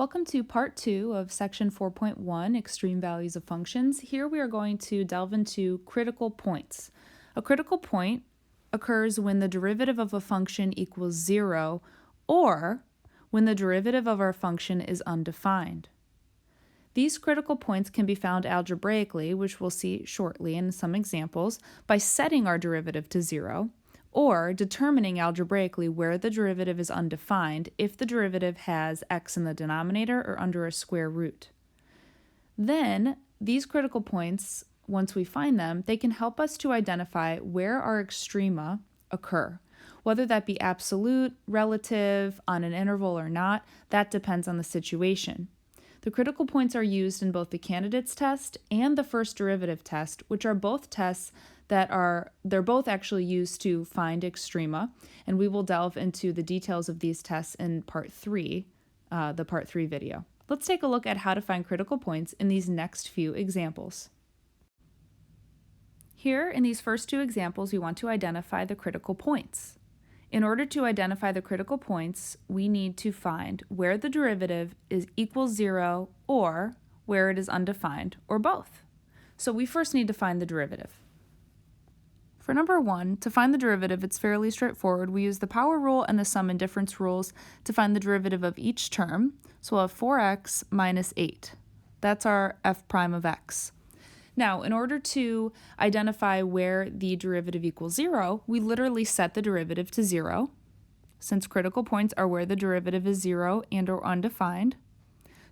Welcome to part 2 of section 4.1, extreme values of functions. Here we are going to delve into critical points. A critical point occurs when the derivative of a function equals 0 or when the derivative of our function is undefined. These critical points can be found algebraically, which we'll see shortly in some examples, by setting our derivative to 0, or determining algebraically where the derivative is undefined if the derivative has x in the denominator or under a square root. Then, these critical points, once we find them, they can help us to identify where our extrema occur. Whether that be absolute, relative, on an interval or not, that depends on the situation. The critical points are used in both the candidates test and the first derivative test, which are both tests they're both actually used to find extrema, and we will delve into the details of these tests in part 3, the part 3 video. Let's take a look at how to find critical points in these next few examples. Here, in these first two examples, we want to identify the critical points. In order to identify the critical points, we need to find where the derivative equals 0 or where it is undefined, or both. So we first need to find the derivative. For number 1, to find the derivative, it's fairly straightforward. We use the power rule and the sum and difference rules to find the derivative of each term. So we'll have 4x minus 8. That's our f prime of x. Now, in order to identify where the derivative equals 0, we literally set the derivative to 0, since critical points are where the derivative is 0 and or undefined.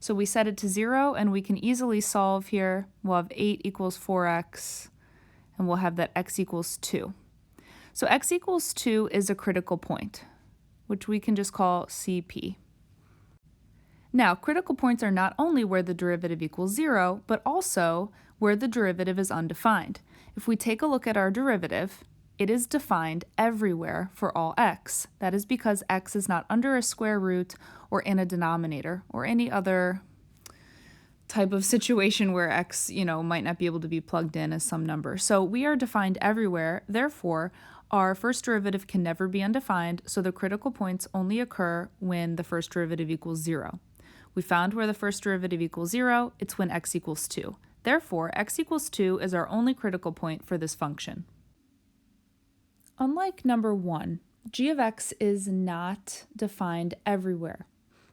So we set it to 0, and we can easily solve here. We'll have 8 equals 4x, and we'll have that x equals 2. So x equals 2 is a critical point, which we can just call CP. Now, critical points are not only where the derivative equals 0, but also where the derivative is undefined. If we take a look at our derivative, it is defined everywhere for all x. That is because x is not under a square root or in a denominator or any other type of situation where x, might not be able to be plugged in as some number. So we are defined everywhere. Therefore, our first derivative can never be undefined, so the critical points only occur when the first derivative equals 0. We found where the first derivative equals 0, it's when x equals 2. Therefore, x equals 2 is our only critical point for this function. Unlike number 1, g of x is not defined everywhere.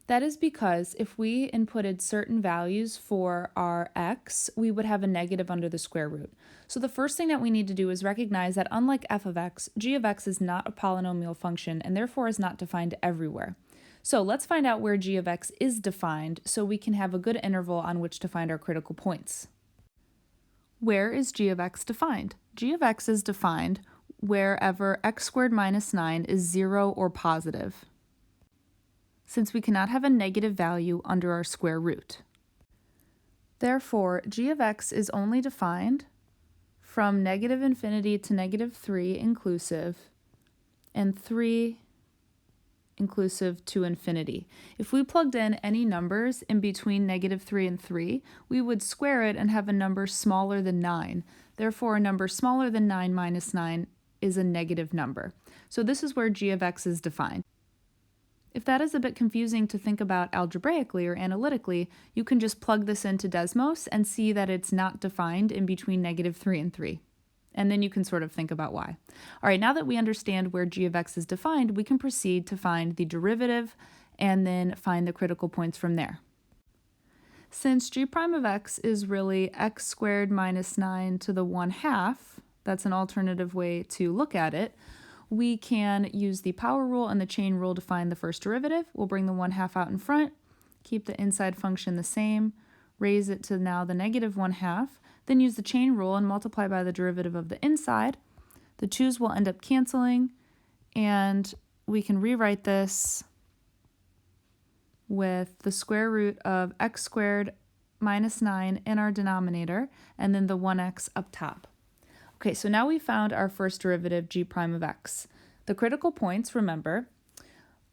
That is because if we inputted certain values for our x, we would have a negative under the square root. So the first thing that we need to do is recognize that unlike f of x, g of x is not a polynomial function and therefore is not defined everywhere. So let's find out where g of x is defined so we can have a good interval on which to find our critical points. Where is g of x defined? G of x is defined wherever x squared minus 9 is 0 or positive, since we cannot have a negative value under our square root. Therefore, g of x is only defined from negative infinity to negative 3 inclusive and 3 inclusive to infinity. If we plugged in any numbers in between negative 3 and 3, we would square it and have a number smaller than 9. Therefore, a number smaller than 9 minus 9 is a negative number. So this is where g of x is defined. If that is a bit confusing to think about algebraically or analytically, you can just plug this into Desmos and see that it's not defined in between negative 3 and 3. And then you can sort of think about why. All right, now that we understand where g of x is defined, we can proceed to find the derivative and then find the critical points from there. Since g prime of x is really x squared minus 9 to the 1/2, that's an alternative way to look at it, we can use the power rule and the chain rule to find the first derivative. We'll bring the 1/2 out in front, keep the inside function the same, raise it to now the negative 1/2, then use the chain rule and multiply by the derivative of the inside. The 2's will end up canceling, and we can rewrite this with the square root of x squared minus 9 in our denominator, and then the 1x up top. Okay, so now we found our first derivative, g prime of x. The critical points, remember,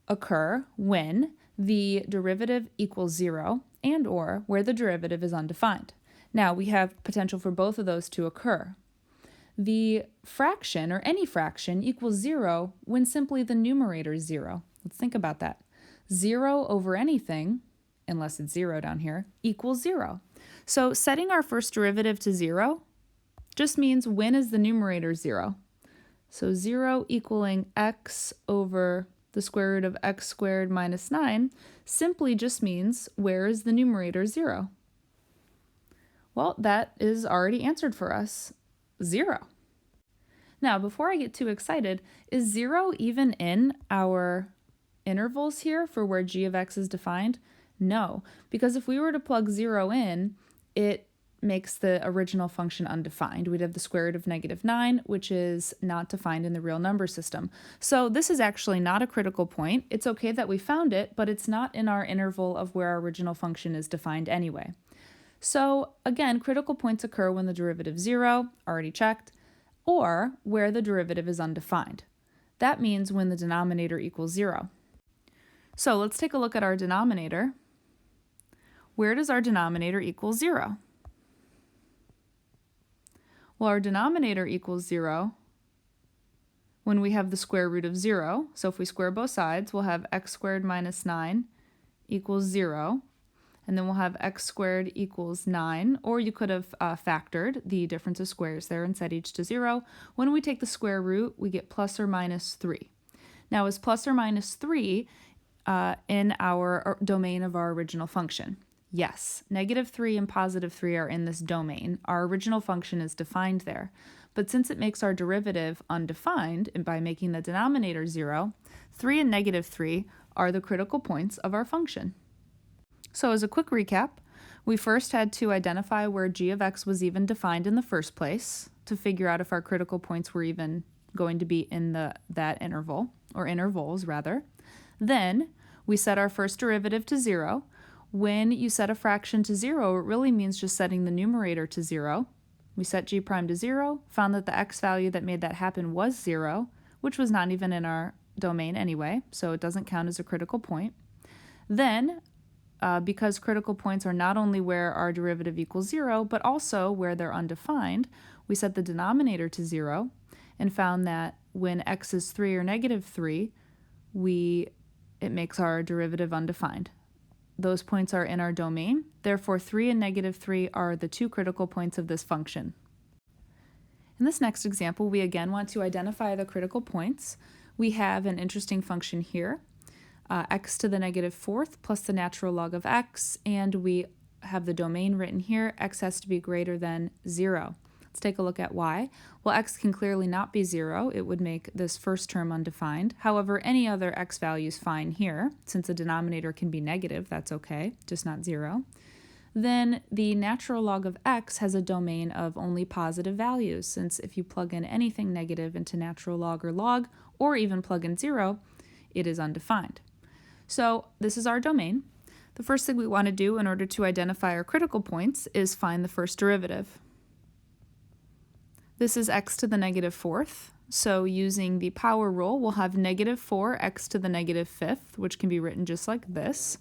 occur when the derivative equals 0 and or where the derivative is undefined. Now, we have potential for both of those to occur. The fraction, or any fraction, equals 0 when simply the numerator is 0. Let's think about that. 0 over anything unless it's 0 down here, equals 0. So setting our first derivative to 0 just means when is the numerator 0? So 0 equaling x over the square root of x squared minus 9 simply just means where is the numerator 0? Well, that is already answered for us, 0. Now, before I get too excited, is 0 even in our intervals here for where g of x is defined? No, because if we were to plug 0 in, it makes the original function undefined. We'd have the square root of -9, which is not defined in the real number system. So this is actually not a critical point. It's okay that we found it, but it's not in our interval of where our original function is defined anyway. So again, critical points occur when the derivative 0, already checked, or where the derivative is undefined. That means when the denominator equals 0. So let's take a look at our denominator. Where does our denominator equal 0? Well, our denominator equals 0 when we have the square root of 0. So if we square both sides, we'll have x squared minus 9 equals 0. And then we'll have x squared equals 9. Or you could have factored the difference of squares there and set each to 0. When we take the square root, we get plus or minus 3. Now, is plus or minus 3 in our domain of our original function? Yes, -3 and +3 are in this domain. Our original function is defined there. But since it makes our derivative undefined, and by making the denominator 0, 3 and -3 are the critical points of our function. So as a quick recap, we first had to identify where g of x was even defined in the first place to figure out if our critical points were even going to be in that interval, or intervals rather. Then we set our first derivative to 0. When you set a fraction to 0, it really means just setting the numerator to 0. We set g prime to 0, found that the x value that made that happen was 0, which was not even in our domain anyway, so it doesn't count as a critical point. Then, because critical points are not only where our derivative equals 0, but also where they're undefined, we set the denominator to 0 and found that when x is 3 or -3, it makes our derivative undefined. Those points are in our domain, therefore 3 and -3 are the two critical points of this function. In this next example, we again want to identify the critical points. We have an interesting function here, x to the -4th plus the natural log of x, and we have the domain written here, x has to be greater than 0. Let's take a look at why. Well, x can clearly not be 0. It would make this first term undefined. However, any other x value is fine here. Since the denominator can be negative, that's okay, just not 0. Then the natural log of x has a domain of only positive values, since if you plug in anything negative into natural log, or even plug in 0, it is undefined. So this is our domain. The first thing we want to do in order to identify our critical points is find the first derivative. This is x to the -4th, so using the power rule, we'll have -4x to the -5th, which can be written just like this.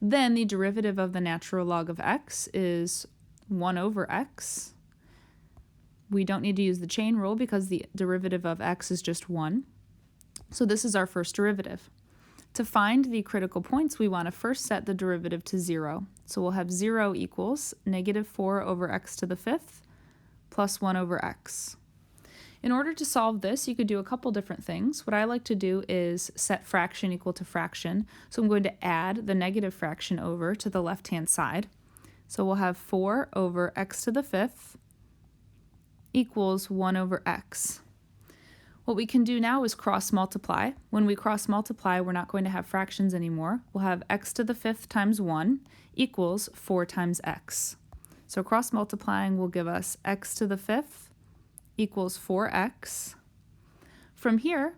Then the derivative of the natural log of x is 1 over x. We don't need to use the chain rule because the derivative of x is just 1. So this is our first derivative. To find the critical points, we want to first set the derivative to 0. So we'll have 0 equals -4 over x to the 5th plus 1 over x. In order to solve this, you could do a couple different things. What I like to do is set fraction equal to fraction. So I'm going to add the negative fraction over to the left-hand side. So we'll have 4 over x to the 5th equals 1 over x. What we can do now is cross multiply. When we cross multiply, we're not going to have fractions anymore. We'll have x to the 5th times 1 equals 4 times x. So cross multiplying will give us x to the 5th equals 4x. From here,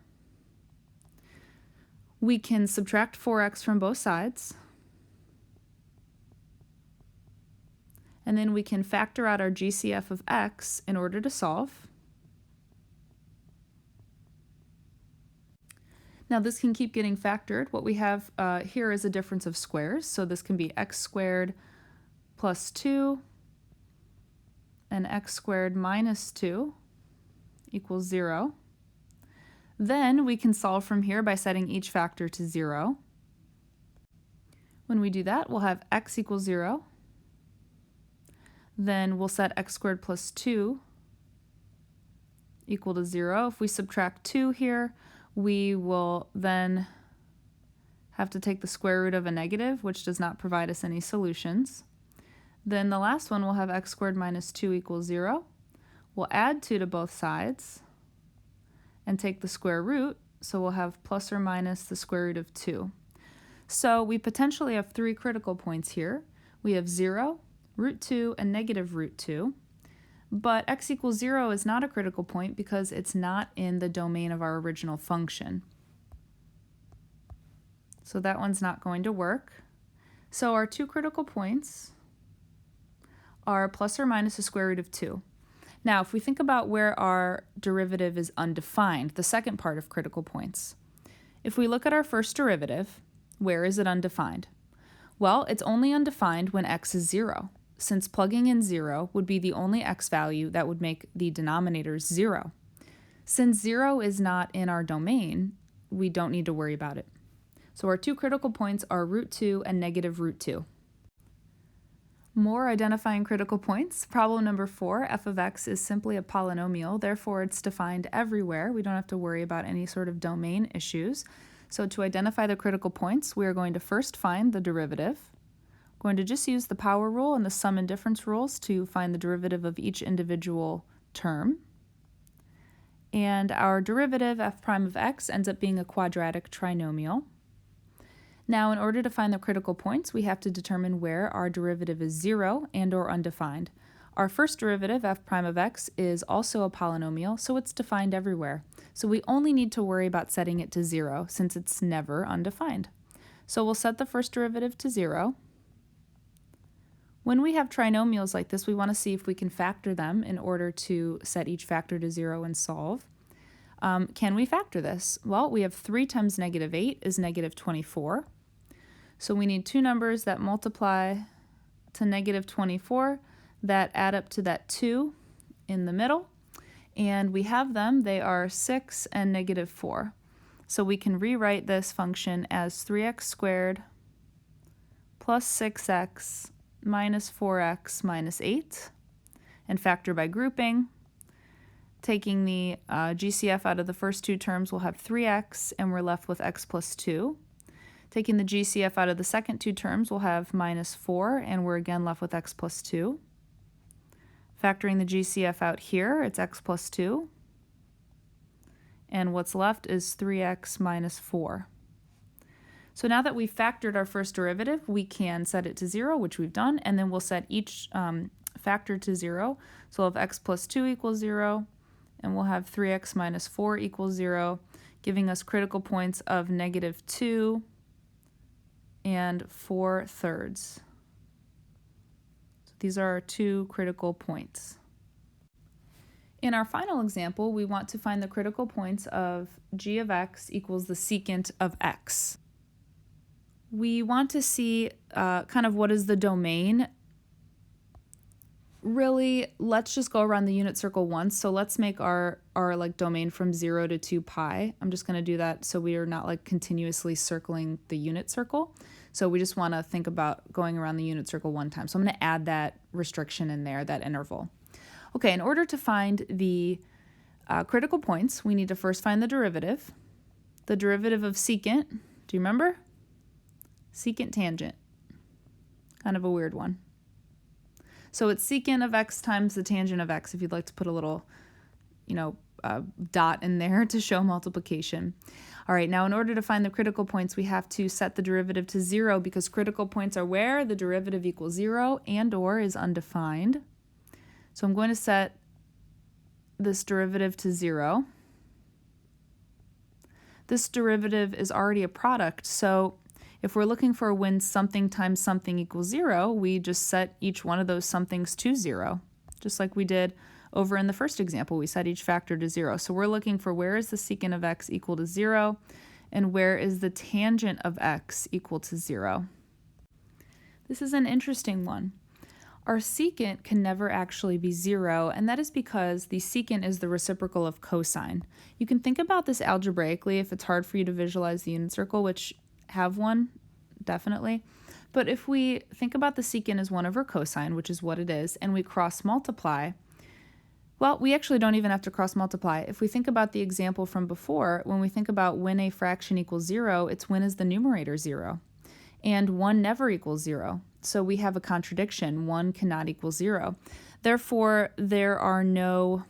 we can subtract 4x from both sides. And then we can factor out our GCF of x in order to solve. Now this can keep getting factored. What we have here is a difference of squares. So this can be x squared plus 2 and x squared minus 2 equals 0. Then we can solve from here by setting each factor to 0. When we do that, we'll have x equals 0. Then we'll set x squared plus 2 equal to 0. If we subtract 2 here, we will then have to take the square root of a negative, which does not provide us any solutions. Then the last one will have x squared minus 2 equals 0. We'll add 2 to both sides and take the square root, so we'll have plus or minus the square root of 2. So we potentially have 3 critical points here. We have 0, root 2, and negative root 2. But x equals 0 is not a critical point because it's not in the domain of our original function. So that one's not going to work. So our 2 critical points are plus or minus the square root of 2. Now, if we think about where our derivative is undefined, the second part of critical points, if we look at our first derivative, where is it undefined? Well, it's only undefined when x is 0, since plugging in 0 would be the only x value that would make the denominators 0. Since 0 is not in our domain, we don't need to worry about it. So our 2 critical points are root 2 and negative root 2. More identifying critical points. Problem number 4, f of x is simply a polynomial, therefore it's defined everywhere. We don't have to worry about any sort of domain issues. So to identify the critical points, we are going to first find the derivative. We're going to just use the power rule and the sum and difference rules to find the derivative of each individual term. And our derivative, f prime of x, ends up being a quadratic trinomial. Now, in order to find the critical points, we have to determine where our derivative is 0 and or undefined. Our first derivative, f prime of x, is also a polynomial, so it's defined everywhere. So we only need to worry about setting it to 0, since it's never undefined. So we'll set the first derivative to 0. When we have trinomials like this, we want to see if we can factor them in order to set each factor to 0 and solve. Can we factor this? Well, we have 3 times negative 8 is negative 24. So we need 2 numbers that multiply to negative 24 that add up to that 2 in the middle. And we have them. They are 6 and negative 4. So we can rewrite this function as 3x squared plus 6x minus 4x minus 8 and factor by grouping. Taking the GCF out of the first 2 terms, we'll have 3x, and we're left with x plus 2. Taking the GCF out of the second 2 terms, we'll have minus 4, and we're again left with x plus 2. Factoring the GCF out here, it's x plus 2. And what's left is 3x minus 4. So now that we've factored our first derivative, we can set it to 0, which we've done, and then we'll set each factor to 0. So we'll have x plus 2 equals 0. And we'll have 3x minus 4 equals 0, giving us critical points of negative 2 and 4/3. So these are our 2 critical points. In our final example, we want to find the critical points of g of x equals the secant of x. We want to see kind of what is the domain. Really, let's just go around the unit circle once. So let's make our like domain from 0 to 2 pi. I'm just going to do that so we are not like continuously circling the unit circle. So we just want to think about going around the unit circle one time. So I'm going to add that restriction in there, that interval. Okay, in order to find the critical points, we need to first find the derivative. The derivative of secant, do you remember? Secant tangent. Kind of a weird one. So it's secant of x times the tangent of x, if you'd like to put a little, dot in there to show multiplication. All right, now in order to find the critical points, we have to set the derivative to 0 because critical points are where the derivative equals 0 and or is undefined. So I'm going to set this derivative to 0. This derivative is already a product, so if we're looking for when something times something equals 0, we just set each one of those somethings to 0, just like we did over in the first example. We set each factor to 0. So we're looking for where is the secant of x equal to 0, and where is the tangent of x equal to 0. This is an interesting one. Our secant can never actually be 0, and that is because the secant is the reciprocal of cosine. You can think about this algebraically if it's hard for you to visualize the unit circle, which have one, definitely. But if we think about the secant as 1 over cosine, which is what it is, and we cross multiply, well, we actually don't even have to cross multiply. If we think about the example from before, when we think about when a fraction equals 0, it's when is the numerator 0. And 1 never equals 0. So we have a contradiction. 1 cannot equal 0. Therefore, there are no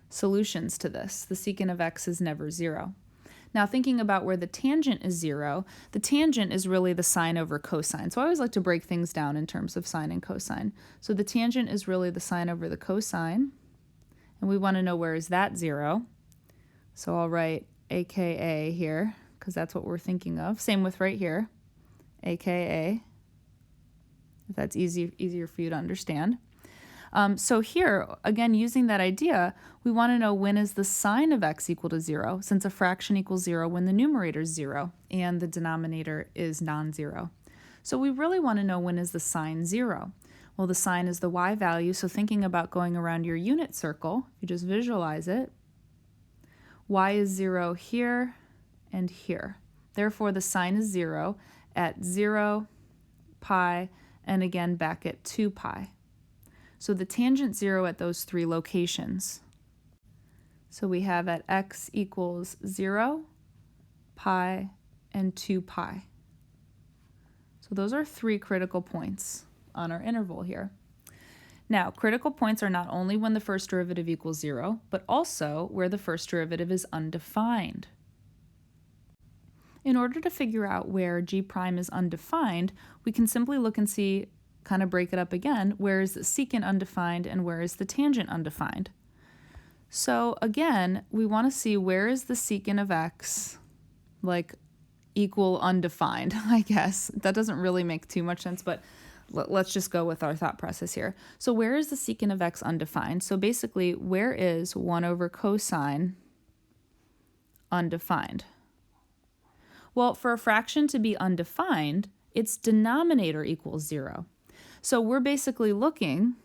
solutions to this. The secant of x is never 0. Now, thinking about where the tangent is 0, the tangent is really the sine over cosine. So I always like to break things down in terms of sine and cosine. So the tangent is really the sine over the cosine, and we want to know where is that 0. So I'll write aka here, because that's what we're thinking of. Same with right here, aka, if that's easier for you to understand. So here, again, using that idea, we want to know when is the sine of x equal to 0, since a fraction equals 0 when the numerator is 0 and the denominator is non-zero. So we really want to know when is the sine 0. Well, the sine is the y value, so thinking about going around your unit circle, you just visualize it. Y is 0 here and here. Therefore, the sine is 0 at 0, pi, and again back at 2 pi. So the tangent 0 at those 3 locations. So we have at x equals 0, pi, and 2 pi. So those are 3 critical points on our interval here. Now, critical points are not only when the first derivative equals 0, but also where the first derivative is undefined. In order to figure out where g prime is undefined, we can simply look and see, kind of break it up again, where is the secant undefined and where is the tangent undefined. So again, we want to see where is the secant of x, like equal undefined, I guess. That doesn't really make too much sense, but let's just go with our thought process here. So where is the secant of x undefined? So basically, where is 1 over cosine undefined? Well, for a fraction to be undefined, its denominator equals 0. So we're basically looking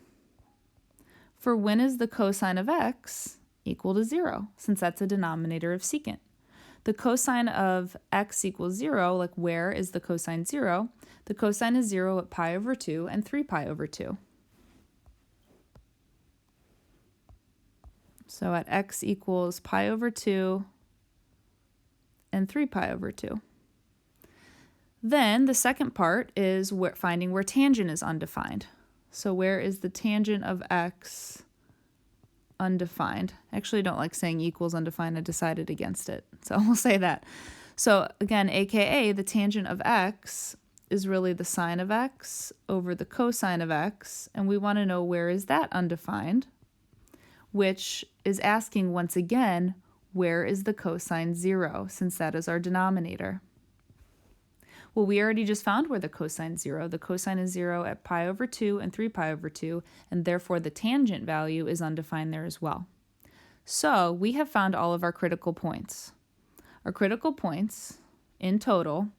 for when is the cosine of x equal to 0, since that's a denominator of secant. The cosine of x equals 0, like where is the cosine 0? The cosine is 0 at pi over 2 and 3 pi over 2. So at x equals pi over 2 and 3 pi over 2. Then the second part is finding where tangent is undefined. So where is the tangent of x undefined? I actually don't like saying equals undefined. I decided against it. So we'll say that. So again, aka the tangent of x is really the sine of x over the cosine of x. And we want to know where is that undefined, which is asking once again, where is the cosine 0, since that is our denominator. Well, we already just found where the cosine is 0. The cosine is 0 at pi over 2 and 3 pi over 2, and therefore the tangent value is undefined there as well. So we have found all of our critical points. Our critical points in total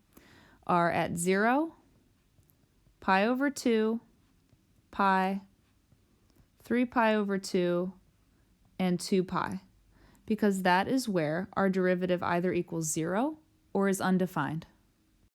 are at 0, pi over 2, pi, 3 pi over 2, and 2 pi, because that is where our derivative either equals 0 or is undefined.